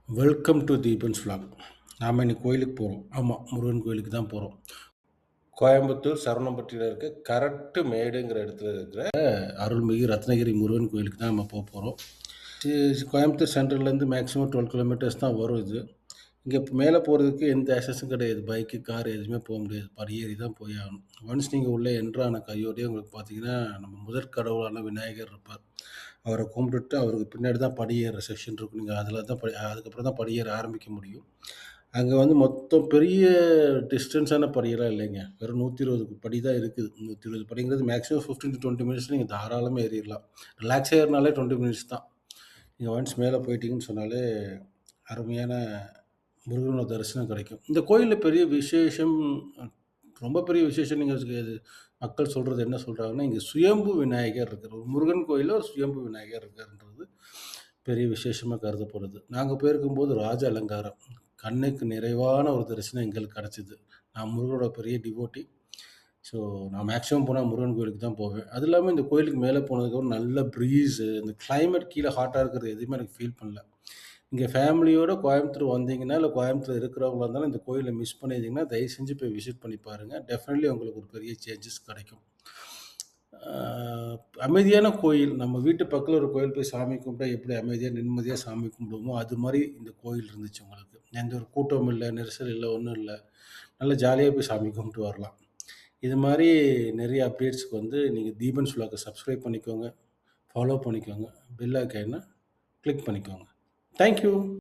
Welcome to தீபன்ஸ் vlog. நாம் இன்னைக்கு கோயிலுக்கு போகிறோம். ஆமாம், முருகன் கோயிலுக்கு தான் போகிறோம். கோயம்புத்தூர் சரவணம்பட்டியில் இருக்க கரெக்டு மேடுங்கிற இடத்துல இருக்கிற அருள்மிகு ரத்னகிரி முருகன் கோயிலுக்கு தான் நம்ம போக போகிறோம். கோயம்புத்தூர் சென்ட்ரல்லேருந்து மேக்ஸிமம் 12 கிலோமீட்டர்ஸ் தான் வரும் இது. இங்கே மேலே போகிறதுக்கு எந்த ஆக்சஸும் கிடையாது. பைக்கு, கார் எதுவுமே போக முடியாது. படியேறி தான் போய் ஆகணும். ஒன்ஸ் நீங்கள் உள்ளே என்ட்ரான கையோடய உங்களுக்கு பார்த்தீங்கன்னா நம்ம முதற் கடவுளான விநாயகர் இருப்பார். அவரை கும்பிட்டுட்டு அவருக்கு பின்னாடி தான் படியேற செக்ஷன் இருக்கும். நீங்கள் அதில் தான் அதுக்கப்புறம் தான் படியேற ஆரம்பிக்க முடியும். அங்கே வந்து மொத்தம் பெரிய டிஸ்டன்ஸான படியெல்லாம் இல்லைங்க. வெறும் 120 படி தான் இருக்குது. 120 படிங்கிறது மேக்ஸிமம் 15 to 20 மினிட்ஸ் நீங்கள் தாராளமாக ஏறிடலாம். ரிலாக்ஸ் ஏறினாலே 20 மினிட்ஸ் தான். நீங்கள் ஒன்ஸ் மேலே போயிட்டீங்கன்னு சொன்னாலே அருமையான முருகனோட தரிசனம் கிடைக்கும். இந்த கோயிலில் பெரிய விசேஷம், ரொம்ப பெரிய விசேஷம் நீங்கள் மக்கள் சொல்கிறது என்ன சொல்கிறாங்கன்னா, இங்கே சுயம்பு விநாயகர் இருக்கார். ஒரு முருகன் கோயிலில் ஒரு சுயம்பு விநாயகர் இருக்காருன்றது பெரிய விசேஷமாக கருதப்படுது. நாங்கள் போயிருக்கும்போது ராஜ அலங்காரம், கண்ணுக்கு நிறைவான ஒரு தரிசனம் எங்களுக்கு கிடச்சிது. நான் முருகனோட பெரிய டிவோட்டி. ஸோ நான் மேக்ஸிமம் போனால் முருகன் கோயிலுக்கு தான் போவேன். அது இல்லாமல் இந்த கோயிலுக்கு மேலே போனதுக்கப்புறம் நல்ல ப்ரீஸு, இந்த கிளைமேட் கீழே ஹாட்டாக இருக்கிறது எதுவுமே எனக்கு ஃபீல் பண்ணல. இங்கே ஃபேமிலியோடு கோயம்புத்தூர் வந்தீங்கன்னா, இல்லை கோயம்புத்தூர் இருக்கிறவங்களா இருந்தாலும் இந்த கோயிலை மிஸ் பண்ணியிருந்தீங்கன்னா தயவு செஞ்சு போய் விசிட் பண்ணி பாருங்கள். டெஃபினெட்லி உங்களுக்கு ஒரு பெரிய சேஞ்சஸ் கிடைக்கும். அமைதியான கோயில். நம்ம வீட்டு பக்கத்தில் ஒரு கோயில் போய் சாமி கும்பிட்டா எப்படி அமைதியாக நிம்மதியாக சாமி கும்பிடுவோமோ அது மாதிரி இந்த கோயில் இருந்துச்சு உங்களுக்கு. எந்த ஒரு கூட்டமும் இல்லை, நெரிசல் இல்லை, ஒன்றும் இல்லை. நல்லா ஜாலியாக போய் சாமி கும்பிட்டு வரலாம். இது மாதிரி நிறைய அப்டேட்ஸ்க்கு வந்து நீங்கள் தீபன்ஸ் vlog சப்ஸ்கிரைப் பண்ணிக்கோங்க, ஃபாலோ பண்ணிக்கோங்க, பெல் ஐக்கானை கிளிக் பண்ணிக்கோங்க. தேங்க்யூ.